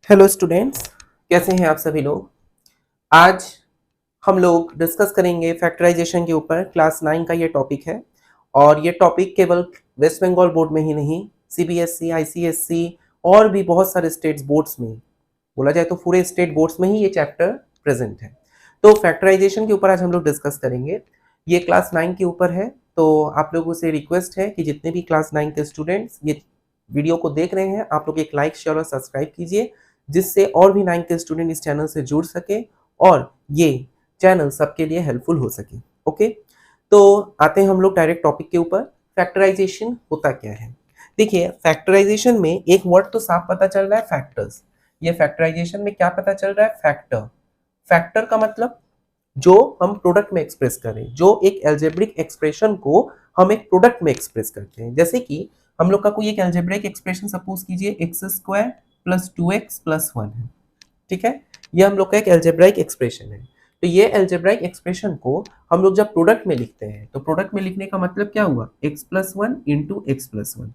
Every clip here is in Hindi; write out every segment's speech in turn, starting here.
हेलो स्टूडेंट्स, कैसे हैं आप सभी लोग। आज हम लोग डिस्कस करेंगे फैक्टराइजेशन के ऊपर। क्लास 9 का ये टॉपिक है और ये टॉपिक केवल वेस्ट बंगाल बोर्ड में ही नहीं, सीबीएसई, आईसीएसई और भी बहुत सारे स्टेट्स बोर्ड्स में, बोला जाए तो पूरे स्टेट बोर्ड्स में ही ये चैप्टर प्रेजेंट है। तो फैक्टराइजेशन के ऊपर आज हम लोग डिस्कस करेंगे। ये क्लास 9 के ऊपर है, तो आप लोगों से रिक्वेस्ट है कि जितने भी क्लास 9 के स्टूडेंट्स ये वीडियो को देख रहे हैं, आप लोग एक लाइक, शेयर और सब्सक्राइब कीजिए, जिससे और भी 9 के स्टूडेंट इस चैनल से जुड़ सके और ये चैनल सबके लिए हेल्पफुल हो सके। ओके, तो आते हैं हम लोग डायरेक्ट टॉपिक के ऊपर। फैक्टराइजेशन होता क्या है। देखिए, फैक्टराइजेशन में एक वर्ड तो साफ पता चल रहा है, फैक्टर्स। ये फैक्टराइजेशन में क्या पता चल रहा है, फैक्टर। फैक्टर का मतलब जो हम प्रोडक्ट में एक्सप्रेस करें, जो एक एल्जेब्रिक एक्सप्रेशन को हम एक प्रोडक्ट में एक्सप्रेस करते हैं। जैसे कि हम लोग का कोई एक एल्जेब्रिक एक्सप्रेशन सपोज कीजिए x square plus 2x plus 1 है, ठीक है। ये हम लोग का एक एल्जेब्राइक एक्सप्रेशन है। तो ये एल्जेब्राइक एक्सप्रेशन को हम लोग जब प्रोडक्ट में लिखते हैं, तो प्रोडक्ट में लिखने का मतलब क्या हुआ, x plus 1 into X plus 1,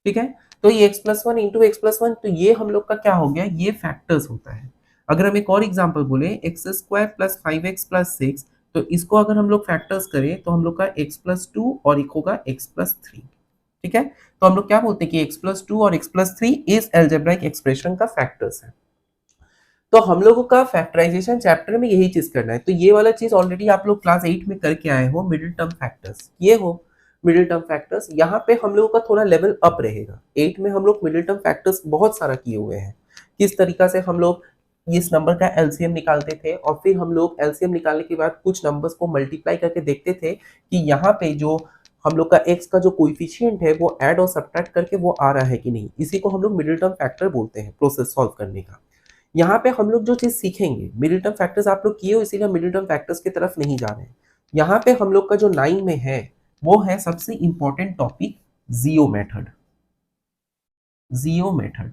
ठीक है। तो ये x plus 1 into X plus 1, तो ये हम लोग का क्या हो गया, ये फैक्टर्स होता है। अगर हम एक और एग्जांपल बोले x square plus 5x plus 6, तो इसको अगर हम लोग फैक्टर्स करें तो हम लोग का x प्लस 2 और एक होगा x प्लस 3, ठीक है। तो हम लोग क्या बोलते हैं कि x प्लस 2 और x प्लस 3 इस एल्जेब्राइक एक्सप्रेशन का फैक्टर्स है। तो हम लोगों का फैक्टराइजेशन चैप्टर में यही चीज करना है। तो ये वाला चीज ऑलरेडी आप लोग क्लास 8 में करके आए हो, मिडिल टर्म फैक्टर्स ये हो। मिडिल टर्म फैक्टर्स यहाँ पे हम लोगों का थोड़ा लेवल अप रहेगा। 8 में हम लोग मिडिल टर्म फैक्टर्स बहुत सारा किए हुए हैं, किस तरीका से हम लोग इस नंबर का एलसीएम निकालते थे और फिर हम लोग एलसीएम निकालने के बाद कुछ नंबर्स को मल्टीप्लाई करके देखते थे कि यहाँ पे जो हम लोग का एक्स का जो कोइफिशिएंट है वो ऐड और सब्ट्रैक्ट करके वो आ रहा है कि नहीं। इसी को हम लोग मिडिल टर्म फैक्टर बोलते हैं, प्रोसेस सॉल्व करने का। यहाँ पे हम लोग जो चीज सीखेंगे, मिडिल टर्म फैक्टर्स आप लोग किए हो इसीलिए हम मिडिल टर्म फैक्टर्स की तरफ नहीं जा रहे हैं। यहाँ पे हम लोग का जो 9 में है वो है सबसे इंपॉर्टेंट टॉपिक, जियो मेथड। जियो मेथड,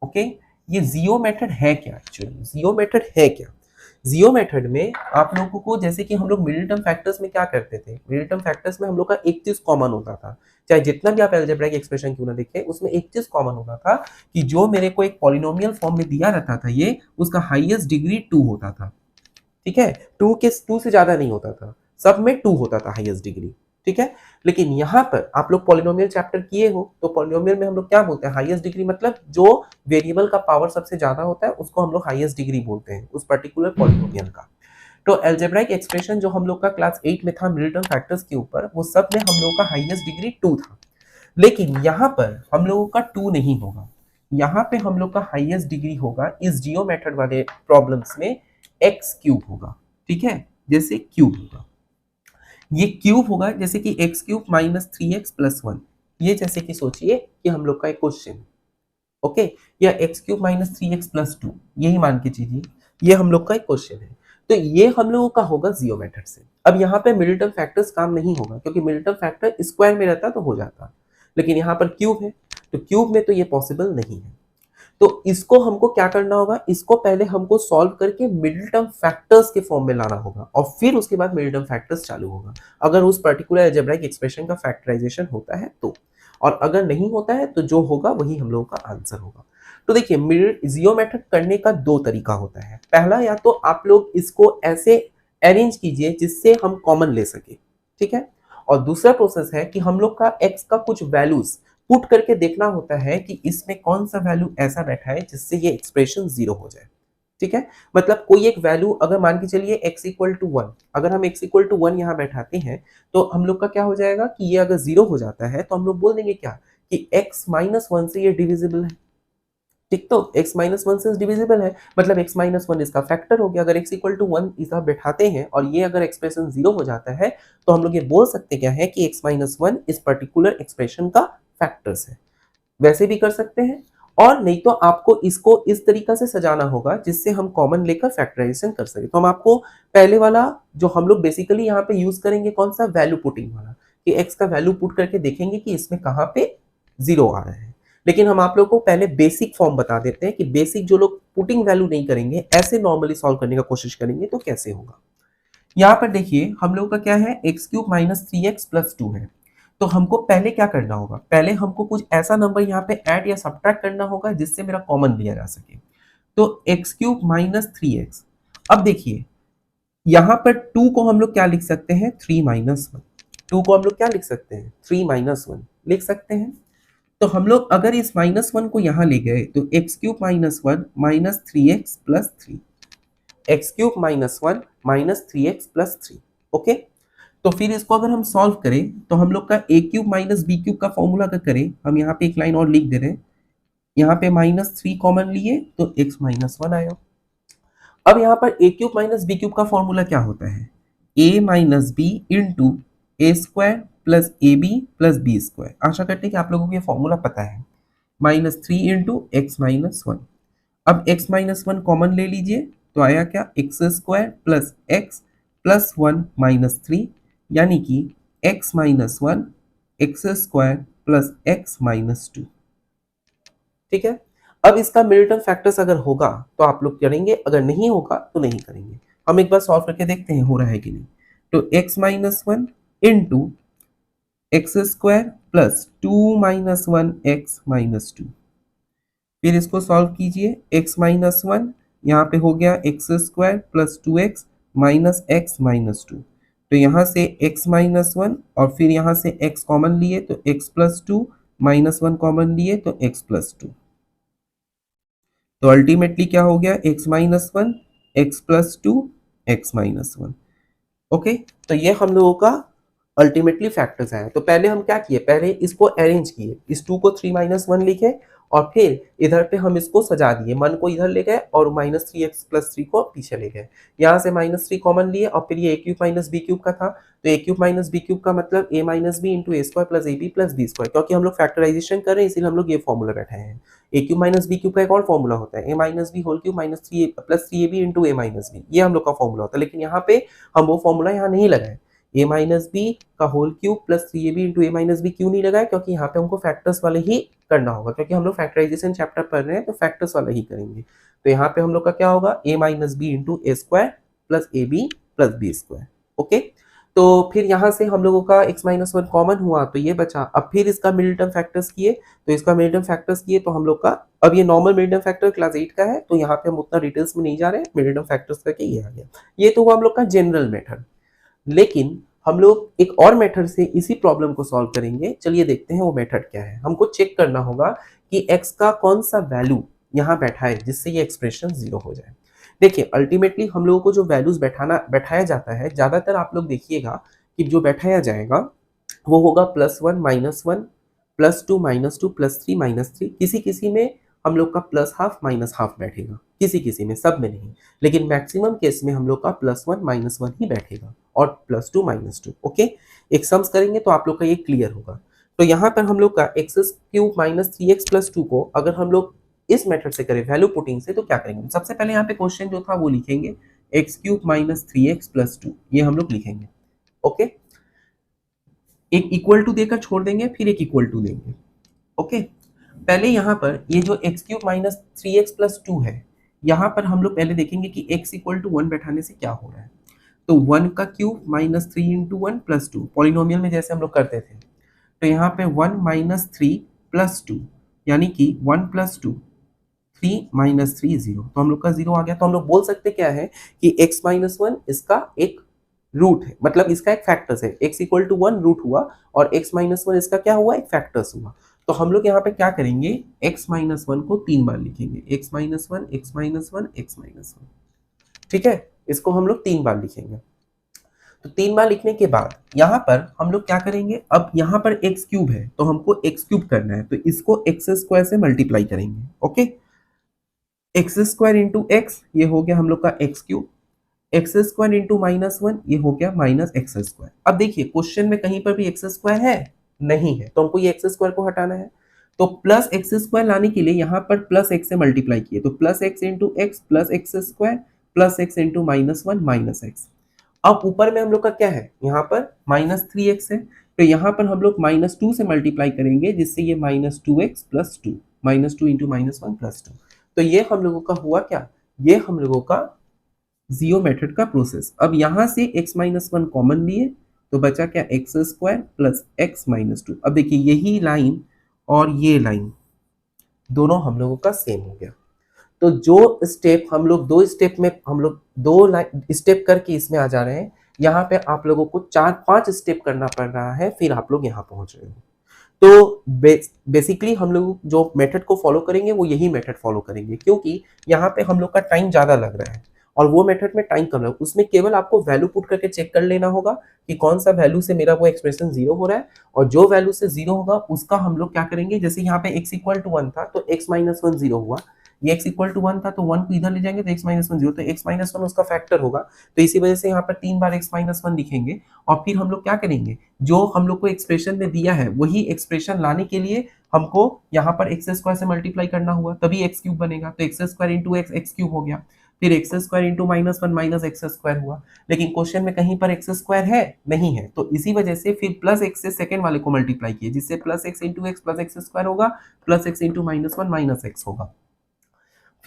ओके। ये जियो मेथड है क्या, एक्चुअली जियो मेथड है क्या। जियो मेथड में आप लोगों को, जैसे कि हम लोग मिडिल टर्म फैक्टर्स में क्या करते थे, मिडिल टर्म फैक्टर्स में हम लोग का एक चीज कॉमन होता था, चाहे जितना भी आप अलजेब्रिक एक्सप्रेशन क्यों ना देखें, उसमें एक चीज कॉमन होता था कि जो मेरे को एक पॉलिनोमियल फॉर्म में दिया रहता था, ये उसका हाईएस्ट डिग्री 2 होता था, ठीक है। 2 से ज्यादा नहीं होता था, सब में 2 होता था हाईएस्ट डिग्री, ठीक है। लेकिन यहाँ पर आप लोग पॉलिनोमियल चैप्टर किए हो, तो पॉलिनोमियल में हम लोग क्या बोलते हैं, हाईएस्ट डिग्री मतलब जो वेरिएबल का पावर सबसे ज्यादा होता है उसको हम लोग हाईएस्ट डिग्री बोलते हैं, उस पर्टिकुलर पॉलिनोमियल का। तो एल्जेब्राइक एक्सप्रेशन जो हम लोग का क्लास 8 में था मिडिल टर्म फैक्टर्स के ऊपर, वो सब में हम लोग का हाईएस्ट डिग्री 2 था। लेकिन यहाँ पर हम लोगों का 2 नहीं होगा, यहाँ पे हम लोग का हाईएस्ट डिग्री होगा इस जियो मेथड वाले प्रॉब्लम्स में एक्स क्यूब होगा, ठीक है। जैसे क्यूब होगा, ये क्यूब होगा, जैसे कि x cube minus 3x plus 1। ये जैसे कि सोचिए कि हम लोग का एक क्वेश्चन, ओके, या x cube minus 3x plus 2, यही मान के चलिए ये हम लोग का एक क्वेश्चन है। तो ये हम लोगों का होगा जियो मेथड से। अब यहाँ पे मिडिल टर्म फैक्टर्स काम नहीं होगा, क्योंकि मिडिल टर्म फैक्टर स्क्वायर में रहता तो हो जाता, लेकिन यहाँ पर क्यूब है, तो क्यूब में तो ये पॉसिबल नहीं है। तो इसको हमको क्या करना होगा, इसको पहले हमको सॉल्व करके मिडिल टर्म फैक्टर्स के फॉर्म में लाना होगा और फिर उसके बाद मिडिल टर्म फैक्टर्स चालू होगा, अगर उस पर्टिकुलर अलजेब्रिक एक्सप्रेशन का फैक्टराइजेशन होता है तो। और अगर नहीं होता है तो जो होगा वही हम लोगों का आंसर होगा। तो देखिए, मिडिल जियो मेथड करने का दो तरीका होता है। पहला, या तो आप लोग इसको ऐसे अरेंज कीजिए जिससे हम कॉमन ले सके, ठीक है। और दूसरा प्रोसेस है कि हम लोग का एक्स का कुछ वैल्यूज पुट करके देखना होता है कि इसमें कौन सा वैल्यू ऐसा बैठा है जिससे ये एक्सप्रेशन जीरो हो जाए, ठीक है। मतलब कोई एक वैल्यू, अगर मान के चलिए x इक्वल टू 1, अगर हम x इक्वल टू 1 यहाँ बैठाते हैं तो हम लोग का क्या हो जाएगा कि ये अगर जीरो हो जाता है तो हम लोग बोल देंगे क्या कि x माइनस 1 से ये डिविजिबल है, ठीक। तो x माइनस 1 से डिविजिबल है, मतलब x माइनस 1 इसका फैक्टर हो गया। अगर x इक्वल टू 1 इसका बैठाते हैं और ये अगर एक्सप्रेशन जीरो हो जाता है तो हम लोग ये बोल सकते क्या है कि x माइनस 1 इस पर्टिकुलर एक्सप्रेशन का फैक्टर्स है। वैसे भी कर सकते हैं, और नहीं तो आपको इसको इस तरीका से सजाना होगा जिससे हम कॉमन लेकर फैक्टराइजेशन कर सके। तो हम आपको पहले वाला जो हम लोग बेसिकली यहाँ पे यूज करेंगे, कौन सा, वैल्यू पुटिंग वाला, कि x का वैल्यू पुट करके देखेंगे कि इसमें कहाँ पे जीरो आ रहा है। लेकिन हम आप लोग को पहले बेसिक फॉर्म बता देते हैं कि बेसिक जो लोग पुटिंग वैल्यू नहीं करेंगे, ऐसे नॉर्मली सॉल्व करने का कोशिश करेंगे तो कैसे होगा। यहाँ पर देखिए हम लोग का क्या है, x cube minus 3x plus 2 है। तो हमको पहले क्या करना होगा, पहले हमको कुछ ऐसा नंबर यहाँ पे ऐड या सब्ट्रैक्ट करना होगा जिससे मेरा कॉमन लिया जा सके। तो एक्स क्यूब माइनस 3x। अब देखिए यहाँ पर 2 को हम लोग क्या लिख सकते हैं, 3 माइनस 1। 2 को हम लोग क्या लिख सकते हैं, 3 माइनस 1 लिख सकते हैं। तो हम लोग अगर इस माइनस 1 को यहाँ ले गए तो x cube minus 1 minus 3x plus 3, x cube minus 1 minus 3x plus 3। Okay, तो फिर इसको अगर हम सॉल्व करें तो हम लोग का ए क्यूब माइनस बी क्यूब का फॉर्मूला अगर करें, हम यहाँ पे एक लाइन और लिख दे रहे हैं, यहाँ पे माइनस 3 कॉमन लिए तो x माइनस 1 आया। अब यहाँ पर A cube minus B cube का फॉर्मूला क्या होता है, a minus B into A square plus A B plus B square. आशा करते हैं कि आप लोगों को ये फॉर्मूला पता है। Minus 3 into x minus 1। अब x माइनस 1 कॉमन ले लीजिए तो आया क्या, x square plus x plus 1 minus 3, यानी कि x minus 1 x square plus x minus 2। ठीक है, अब इसका मिड टर्म फैक्टर्स अगर होगा तो आप लोग करेंगे, अगर नहीं होगा तो नहीं करेंगे। हम एक बार सॉल्व करके देखते हैं हो रहा है कि नहीं। तो x minus 1 into x square plus 2 minus 1 x minus 2। फिर इसको सॉल्व कीजिए, x माइनस 1 यहाँ पे हो गया x square plus 2x minus x minus 2। तो यहाँ से x माइनस 1 और फिर यहाँ से x कॉमन लिए तो x प्लस 2 माइनस 1 कॉमन लिए तो x प्लस 2। तो अल्टीमेटली क्या हो गया, x minus 1 x plus 2 x minus 1। Okay, तो ये हम लोगों का अल्टीमेटली फैक्टर्स आया। तो पहले हम क्या किए, पहले इसको अरेंज किए, इस 2 को 3 माइनस 1 लिखे और फिर इधर पे हम इसको सजा दिए, मन को इधर ले गए और माइनस 3x प्लस 3 को पीछे ले गए। यहाँ से माइनस 3 कॉमन लिए और फिर ये A cube minus B cube का था, तो A cube minus B cube का मतलब A minus B into A square plus A B plus B square. क्योंकि हम लोग फैक्टराइजेशन कर रहे हैं इसीलिए हम लोग ये फॉर्मूला बैठाए हैं। A cube minus B cube का एक और फॉर्मूला होता है, A minus B whole cube minus 3 plus 3ab into A minus B, ये हम लोग का फॉर्मूला होता है। लेकिन यहाँ पे हम वो फॉर्मूला यहाँ नहीं लगाए, ए माइनस बी का whole cube plus 3ab into A minus B क्यों नहीं लगाया, क्योंकि यहाँ पे हमको फैक्टर्स वाले ही करना होगा, क्योंकि हम लोग फैक्टराइजेशन चैप्टर पढ़ रहे हैं तो फैक्टर्स वाला ही करेंगे। तो यहाँ पे हम लोग का क्या होगा, A minus B into A square plus A B plus B square. Okay, तो फिर यहाँ से हम लोगों का x माइनस 1 कॉमन हुआ तो ये बचा। अब फिर इसका मिडिल टर्म फैक्टर्स किए, तो इसका मिडिल टर्म फैक्टर्स किए तो हम लोग का, अब ये normal middle term factor class 8 का है तो यहाँ पे हम उतना डिटेल्स में नहीं जा रहे हैं, मिडिल टर्म फैक्टर्स करके ये आ गया। ये तो हुआ हम लोग का जनरल मेथड। लेकिन हम लोग एक और मेथड से इसी प्रॉब्लम को सॉल्व करेंगे। चलिए देखते हैं वो मेथड क्या है। हमको चेक करना होगा कि x का कौन सा वैल्यू यहाँ बैठा है जिससे ये एक्सप्रेशन 0 हो जाए। देखिए अल्टीमेटली हम लोगों को जो वैल्यूज बैठाया जाता है, ज्यादातर आप लोग देखिएगा कि जो बैठाया जाएगा वो होगा +1 -1 +2 -2 +3 -3। किसी किसी में हम लोग का +½ -½ बैठेगा, किसी किसी में, सब में नहीं। लेकिन मैक्सिमम केस में हम लोग का +1 -1 ही बैठेगा और +2 -2। ओके, एक सम्स करेंगे तो आप लोग का ये क्लियर होगा। तो यहाँ पर हम लोग का x³ माइनस 3x प्लस 2 को अगर हम लोग इस मेथड से करें वैल्यू पुटिंग से, तो क्या करेंगे, सबसे पहले यहाँ पे क्वेश्चन जो था वो लिखेंगे x³ माइनस 3x प्लस 2, ये हम लोग लिखेंगे। ओके, एक इक्वल टू देकर छोड़ देंगे, फिर एक इक्वल टू देंगे। ओके, पहले यहाँ पर ये जो x³ माइनस 3x प्लस 2 है, यहाँ पर हम लोग पहले देखेंगे कि x इक्वल टू 1 बैठाने से क्या हो रहा है। तो 1 का cube minus 3 into 1 plus 2, polynomial में जैसे हम लोग करते थे। तो यहाँ पे 1 माइनस 3 प्लस 2, यानी कि 1 प्लस 2 3 माइनस 3 0, तो हम लोग का 0 आ गया। तो हम लोग बोल सकते क्या है कि x माइनस 1 इसका एक रूट है, मतलब इसका एक फैक्टर्स है। x इक्वल टू 1 रूट हुआ और x माइनस 1 इसका क्या हुआ, एक फैक्टर्स हुआ। तो हम लोग यहाँ पे क्या करेंगे, x माइनस 1 को 3 बार लिखेंगे, x minus 1 x minus 1 x minus 1। ठीक है, इसको हम लोग 3 बार लिखेंगे। तो 3 बार लिखने के बाद यहाँ पर हम लोग क्या करेंगे, अब यहाँ पर x³ है तो हमको x³ करना है, तो इसको x² से मल्टीप्लाई करेंगे। ओके, x² इंटू x, ये हो गया हम लोग का x³ x² इंटू -1, ये हो गया माइनस x²। अब देखिए क्वेश्चन में कहीं पर भी x² है नहीं है, तो हमको ये x² को हटाना है। तो प्लस x² लाने के लिए यहाँ पर प्लस x से मल्टीप्लाई किए, तो plus x into X plus x² plus x into -1 minus x। अब ऊपर में हम लोग का क्या है, यहाँ पर -3x है, तो यहाँ पर हम लोग -2 से मल्टीप्लाई करेंगे जिससे ये -2x प्लस 2, -2 इंटू -1 प्लस 2। तो ये हम लोगों का हुआ क्या, ये हम लोगों का जीरो मेथड का प्रोसेस। अब यहाँ से x माइनस 1 कॉमन लिए तो बचा क्या, x square plus x minus two. अब देखिए यही लाइन और ये लाइन दोनों हम लोगों का सेम हो गया। तो जो स्टेप हम लोग दो स्टेप में हम लोग दो स्टेप करके इसमें आ जा रहे हैं, यहाँ पे आप लोगों को 4-5 स्टेप करना पड़ रहा है, फिर आप लोग यहाँ पहुंच रहे हो। तो बेसिकली हम लोग जो मेथड को फॉलो करेंगे वो यही मेथड फॉलो करेंगे, क्योंकि यहाँ पे हम लोग का टाइम ज़्यादा लग रहा है और वो मेथड में टाइम कम लग, उसमें केवल आपको वैल्यू पुट करके चेक कर लेना होगा कि कौन सा वैल्यू से मेरा वो एक्सप्रेशन जीरो हो रहा है, और जो वैल्यू से जीरो होगा उसका हम लोग क्या करेंगे, जैसे यहाँ पे x इक्वल टू 1 था तो x माइनस 1 जीरो हुआ, ये x इक्वल टू 1 था तो 1 को इधर ले जाएंगे तो x माइनस 1 जीरो, तो x माइनस 1 उसका फैक्टर होगा, तो इसी वजह से यहाँ पर 3 बार x माइनस 1 लिखेंगे। और फिर हम लोग क्या करेंगे, जो हम लोग को एक्सप्रेशन में दिया है वही एक्सप्रेशन लाने के लिए हमको यहाँ पर एक्स स्क्वायर से मल्टीप्लाई करना हुआ, तभी एक्स क्यूब बनेगा, तो x square into x x cube हो गया, फिर x square into minus 1 minus x square हुआ। लेकिन क्वेश्चन में कहीं पर एक्स स्क्वायर है नहीं है, तो इसी वजह से फिर प्लस एक्स से सेकेंड वाले को मल्टीप्लाई किए, जिससे plus X into X plus X square होगा, plus X into minus 1 minus X होगा।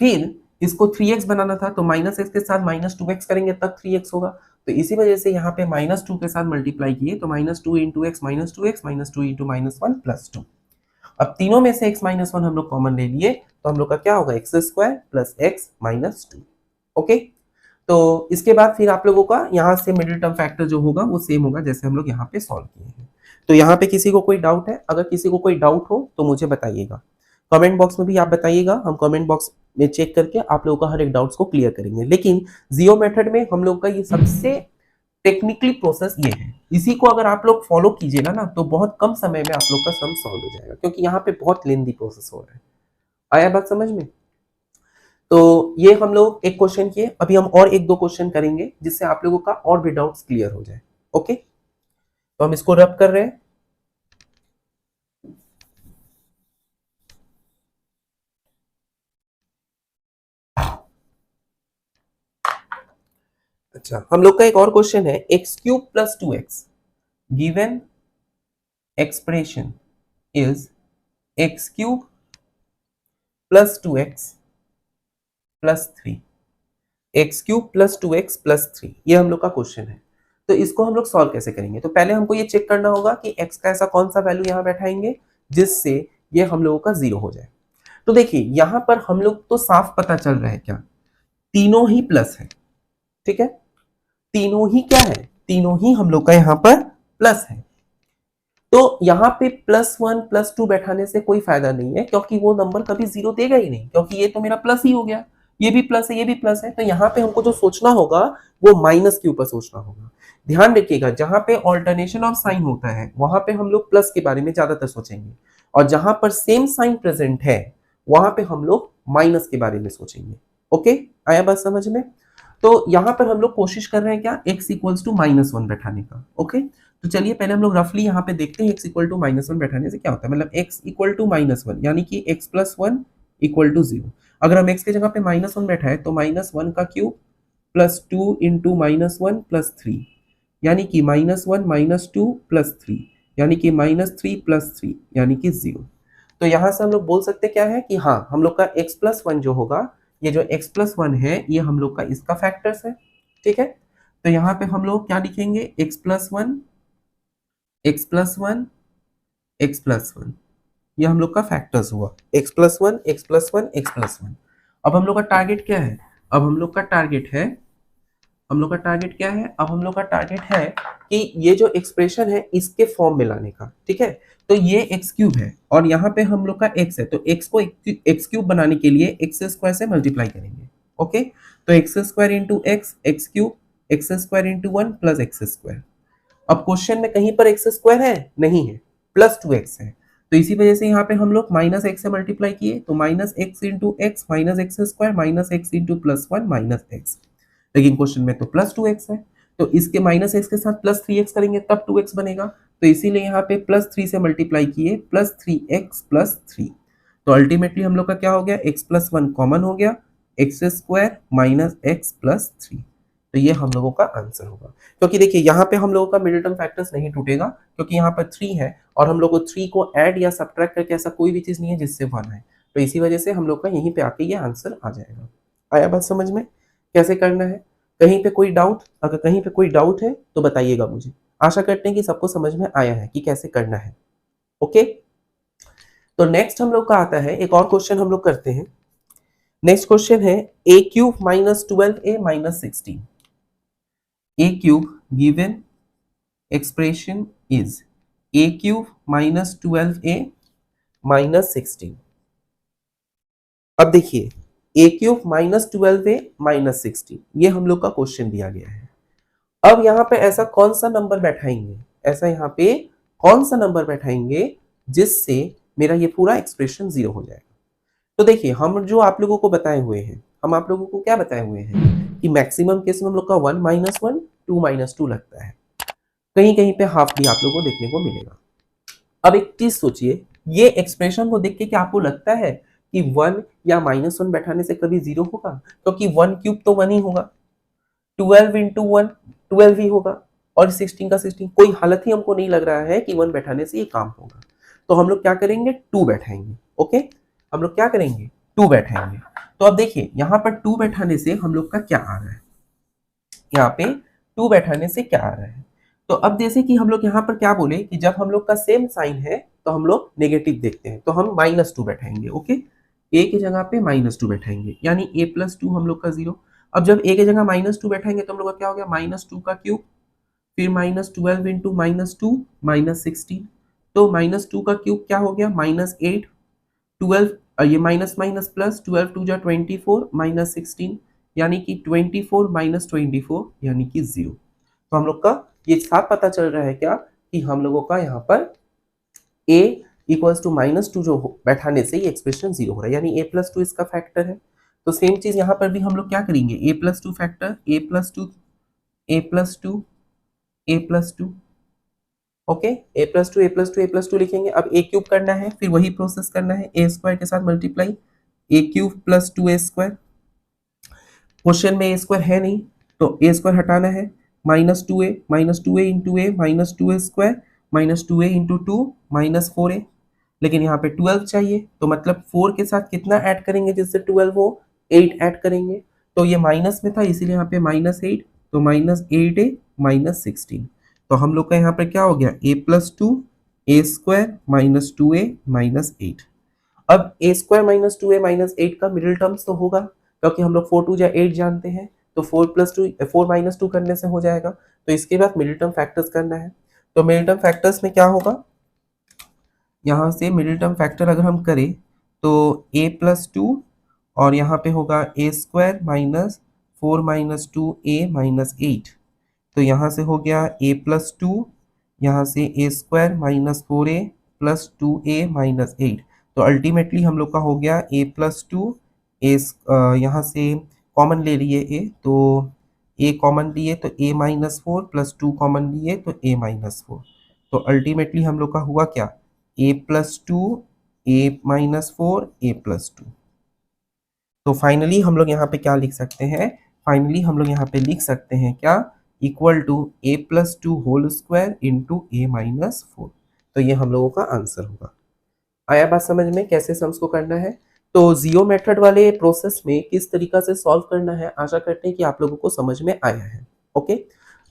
फिर इसको 3x बनाना था तो माइनस एक्स के साथ माइनस 2x करेंगे तब 3x होगा, तो इसी वजह से यहाँ पे माइनस 2 के साथ मल्टीप्लाई किए, तो minus 2 into x minus 2x minus 2 into minus 1 plus 2। अब तीनों में से x माइनस 1 हम लोग कॉमन ले लिए, तो हम लोग का क्या होगा, x square plus x minus 2। Okay, तो इसके बाद फिर आप लोगों का यहाँ से मिडिल टर्म फैक्टर जो होगा वो सेम होगा जैसे हम लोग यहाँ पे सॉल्व किए हैं। तो यहाँ पे किसी को कोई डाउट है, अगर किसी को कोई डाउट हो तो मुझे बताइएगा, कमेंट बॉक्स में भी आप बताइएगा, हम कमेंट बॉक्स में चेक करके आप लोगों का हर एक डाउट्स को क्लियर करेंगे। लेकिन जियो मेथड में हम लोग का ये सबसे टेक्निकली प्रोसेस ये है, इसी को अगर आप लोग फॉलो कीजिएगा ना तो बहुत कम समय में आप लोग का सम सॉल्व हो जाएगा, क्योंकि यहाँ पे बहुत लेंदी प्रोसेस हो रहा है। आया बात समझ में? तो ये हम लोग एक क्वेश्चन किए, अभी हम और एक दो क्वेश्चन करेंगे जिससे आप लोगों का और भी डाउट्स क्लियर हो जाए। ओके, तो हम इसको रब कर रहे हैं। अच्छा, हम लोग का एक और क्वेश्चन है, x cube plus 2x given expression is x cube plus 2x plus 3, x cube plus 2x plus 3, ये हम लोग का क्वेश्चन है। तो इसको हम लोग सॉल्व कैसे करेंगे, तो पहले हमको ये चेक करना होगा कि x का ऐसा कौन सा वैल्यू यहाँ बैठाएंगे जिससे ये हम लोगों का जीरो हो जाए। तो देखिए यहाँ पर हम लोग तो साफ पता चल रहा है क्या, तीनों ही प्लस है, ठीक है, तीनों ही क्या है, तीनों ही हम लोग का यहाँ पर प्लस है। तो यहाँ पे +1 +2 बैठाने से कोई फायदा नहीं है, क्योंकि वो नंबर कभी जीरो देगा ही नहीं, क्योंकि ये तो मेरा प्लस ही हो गया, ये भी प्लस है ये भी प्लस है। तो यहाँ पे हमको जो सोचना होगा वो माइनस के ऊपर सोचना होगा। ध्यान रखिएगा, जहां पे ऑल्टरनेशन ऑफ साइन होता है वहां पे हम लोग प्लस के बारे में ज्यादातर सोचेंगे, और जहां पर सेम साइन प्रेजेंट है वहां पे हम लोग माइनस के बारे में सोचेंगे। ओके, आया बात समझ में? तो यहाँ पर हम लोग कोशिश कर रहे हैं क्या, x इक्वल्स टू -1 बैठाने का। ओके, तो चलिए पहले हम लोग रफली यहाँ पे देखते हैं x इक्वल टू -1 बैठाने से क्या होता है, मतलब x इक्वल टू -1 यानी कि x प्लस 1 इक्वल टू 0। अगर हम x के जगह पे -1 बैठाए तो -1 का क्यूब प्लस 2 इंटू -1 प्लस 3, यानी कि -1 -2 प्लस 3, यानी कि -3 प्लस 3 यानी कि 0। तो यहाँ से हम लोग बोल सकते क्या है कि हाँ, हम लोग का x प्लस 1 जो होगा, ये जो x प्लस 1 है ये हम लोग का इसका फैक्टर्स है, ठीक है। तो यहाँ पे हम लोग क्या लिखेंगे, x plus 1 x plus 1 x plus 1, ये हम लोग का फैक्टर्स हुआ, x plus 1 x plus 1 x plus 1। अब हम लोग का टारगेट क्या है, अब हम लोग का टारगेट है, हम लोग का टारगेट क्या है, अब हम लोग का टारगेट है कि ये जो एक्सप्रेशन है इसके फॉर्म में लाने का, ठीक है। तो ये एक्स क्यूब है और यहाँ पे हम लोग का एक्स है, तो एक्स को एक्स क्यूब बनाने के लिए एक्स स्क्वायर से मल्टीप्लाई करेंगे। ओके, तो x square into x x cube, x square into 1 plus X square. अब क्वेश्चन में कहीं पर एक्स स्क्वायर है नहीं है, +2x है, तो इसी वजह से यहाँ पे हम लोग माइनस एक्स से मल्टीप्लाई किए, तो minus x into x minus x square minus x into +1 minus x. लेकिन क्वेश्चन में तो +2x है, तो इसके माइनस एक्स के साथ +3x करेंगे तब 2x बनेगा, तो इसीलिए यहाँ पे +3 से मल्टीप्लाई किए, +3x + 3। तो अल्टीमेटली हम लोग का क्या हो गया, x + 1 कॉमन हो गया, x square minus x plus 3। तो ये हम लोगों का आंसर होगा, क्योंकि देखिए यहाँ पे हम लोगों का मिडिल टर्म फैक्टर्स नहीं टूटेगा, क्योंकि यहाँ पर 3 है और हम लोग को 3 को ऐड या सब्ट्रैक्ट करके ऐसा कोई भी चीज नहीं है जिससे 1 है, तो इसी वजह से हम लोग का यहीं पे आके ये आंसर आ जाएगा। आया बात समझ में कैसे करना है? कहीं पे कोई डाउट, अगर कहीं पे कोई डाउट है तो बताइएगा मुझे। आशा करते हैं कि सबको समझ में आया है कि कैसे करना है। ओके, तो नेक्स्ट हम लोग का आता है एक और क्वेश्चन हम लोग करते हैं। नेक्स्ट क्वेश्चन है A cube minus 12a minus 16। A cube given expression is A cube minus 12a minus 16। अब देखिए ए क्यूब माइनस 12a माइनस 16 ये हम लोग का क्वेश्चन दिया गया है। अब यहाँ पे ऐसा कौन सा नंबर बैठाएंगे, ऐसा यहाँ पे कौन सा नंबर बैठाएंगे जिससे मेरा ये पूरा एक्सप्रेशन जीरो हो जाएगा। तो देखिए हम जो आप लोगों को बताए हुए हैं, हम आप लोगों को क्या बताए हुए हैं कि मैक्सिमम केस में हम लोग का 1 माइनस 1 2 माइनस 2 लगता है, कहीं कहीं पे हाफ भी आप लोगों को देखने को मिलेगा। अब एक चीज सोचिए, ये एक्सप्रेशन को देख के क्या आपको लगता है कि 1 या माइनस 1 बैठाने से कभी जीरो होगा? क्योंकि 1 क्यूब तो 1 ही होगा, 12 इंटू 1 12 ही होगा, और 16 का 16, कोई हालत ही हमको नहीं लग रहा है कि 1 बैठाने से ये काम होगा। तो हम लोग क्या करेंगे, 2 बैठाएंगे। ओके, हम लोग क्या करेंगे, 2 बैठाएंगे। तो अब देखिए यहाँ पर 2 बैठाने से हम लोग का क्या आ रहा है, यहाँ पे 2 बैठाने से क्या आ रहा है। तो अब जैसे कि हम लोग यहाँ पर क्या बोले कि जब हम लोग का सेम साइन है तो हम लोग नेगेटिव देखते हैं, तो हम -2 बैठाएंगे। ओके, ए की जगह पे -2 बैठाएंगे, यानी a प्लस 2 हम लोग का 0। अब जब a की जगह -2 बैठाएंगे तो हम लोग का क्या हो गया, -2 का क्यूब, फिर -12 इंटू -2 -16। तो -2 का क्यूब क्या हो गया, -8, 12 ये माइनस माइनस प्लस 12 टू जा 24 -16, यानी कि 24 माइनस 24 यानी कि 0। तो हम लोग का ये साफ पता चल रहा है क्या कि हम लोगों का यहाँ पर a इक्वल्स टू -2 जो बैठाने से ये एक्सप्रेशन 0 हो रहा है, यानी a प्लस 2 इसका फैक्टर है। तो सेम चीज यहाँ पर भी हम लोग क्या करेंगे, a plus 2 factor, a plus 2 a plus 2 a plus 2। Okay, a plus 2 a plus 2 a plus 2 लिखेंगे। अब a क्यूब करना है, फिर वही प्रोसेस करना है, a स्क्वायर के साथ multiply, a cube plus 2a square. Question में a स्क्वायर है नहीं तो a स्क्वायर हटाना है, -2a into a -2a square -2a into 2 -4a। लेकिन यहाँ पे 12 चाहिए, तो मतलब 4 के साथ कितना ऐड करेंगे जिससे 12 हो, 8 ऐड करेंगे। तो ये माइनस में था इसीलिए यहाँ पे -8, तो -8a -16। तो हम लोग का यहाँ पर क्या हो गया, a plus 2 a square -2a -8। अब a स्क्वायर -2a -8 का मिडिल टर्म्स तो होगा, क्योंकि हम लोग 4 2 जा 8 जानते हैं, तो 4 प्लस 2 4 माइनस 2 करने से हो जाएगा। तो इसके बाद मिडिल टर्म फैक्टर्स करना है। तो मिडिल टर्म फैक्टर्स में क्या होगा, यहाँ से मिडिल टर्म फैक्टर अगर हम करें तो a प्लस 2 और यहाँ पे होगा a square minus 4 minus 2a minus 8। तो यहाँ से हो गया a प्लस 2, यहाँ से a square minus 4a plus 2a minus 8। तो अल्टीमेटली हम लोग का हो गया a प्लस 2, यहाँ से कॉमन ले लिए a, तो a कॉमन लिए तो a माइनस 4 प्लस 2 कॉमन लिए तो a माइनस 4। तो अल्टीमेटली हम लोग का हुआ क्या, a plus 2 a minus 4 a plus 2। तो फाइनली हम लोग यहाँ पे क्या लिख सकते हैं, फाइनली हम लोग यहाँ पे लिख सकते हैं क्या, equal to a plus 2 whole square into a minus 4। तो ये हम लोगों का आंसर होगा। आया बात समझ में कैसे सम्स को करना है। तो जियो मेथड वाले प्रोसेस में किस तरीका से सॉल्व करना है, आशा करते हैं कि आप लोगों को समझ में आया है। ओके,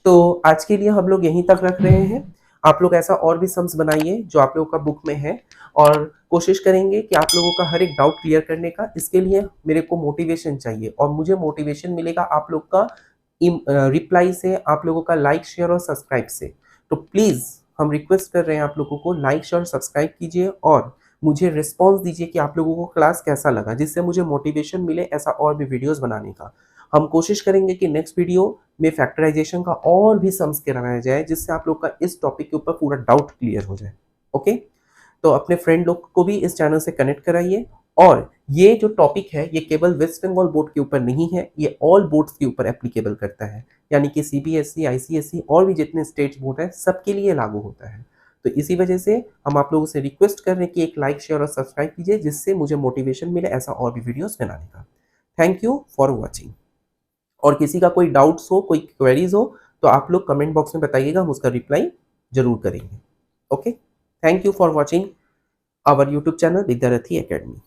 तो आज के लिए हम लोग यहीं तक रख रहे हैं। आप लोग ऐसा और भी सम्स बनाइए जो आप लोगों का बुक में है, और कोशिश करेंगे कि आप लोगों का हर एक डाउट क्लियर करने का। इसके लिए मेरे को मोटिवेशन चाहिए, और मुझे मोटिवेशन मिलेगा आप लोग का रिप्लाई से, आप लोगों का लाइक शेयर और सब्सक्राइब से। तो प्लीज़ हम रिक्वेस्ट कर रहे हैं आप लोगों को, लाइक शेयर सब्सक्राइब कीजिए और मुझे रिस्पॉन्स दीजिए कि आप लोगों को क्लास कैसा लगा, जिससे मुझे मोटिवेशन मिले ऐसा और भी वीडियोस बनाने का। हम कोशिश करेंगे कि नेक्स्ट वीडियो में फैक्टराइजेशन का और भी सम्स कराया जाए, जिससे आप लोग का इस टॉपिक के ऊपर पूरा डाउट क्लियर हो जाए। ओके, तो अपने फ्रेंड लोग को भी इस चैनल से कनेक्ट कराइए। और ये जो टॉपिक है ये केवल वेस्ट बंगाल बोर्ड के ऊपर नहीं है, ये ऑल बोर्ड्स के ऊपर एप्लीकेबल करता है, यानी कि सीबीएसई, आईसीएसई और भी जितने स्टेट बोर्ड है सबके लिए लागू होता है। तो इसी वजह से हम आप लोगों से रिक्वेस्ट कर रहे हैं कि एक लाइक शेयर और सब्सक्राइब कीजिए, जिससे मुझे मोटिवेशन मिले ऐसा और भी वीडियोस बनाने का। Thank you for watching. और किसी का कोई डाउट्स हो, कोई क्वेरीज हो, तो आप लोग कमेंट बॉक्स में बताइएगा, हम उसका रिप्लाई जरूर करेंगे। Okay, thank you for watching our YouTube channel Vidyarthi academy.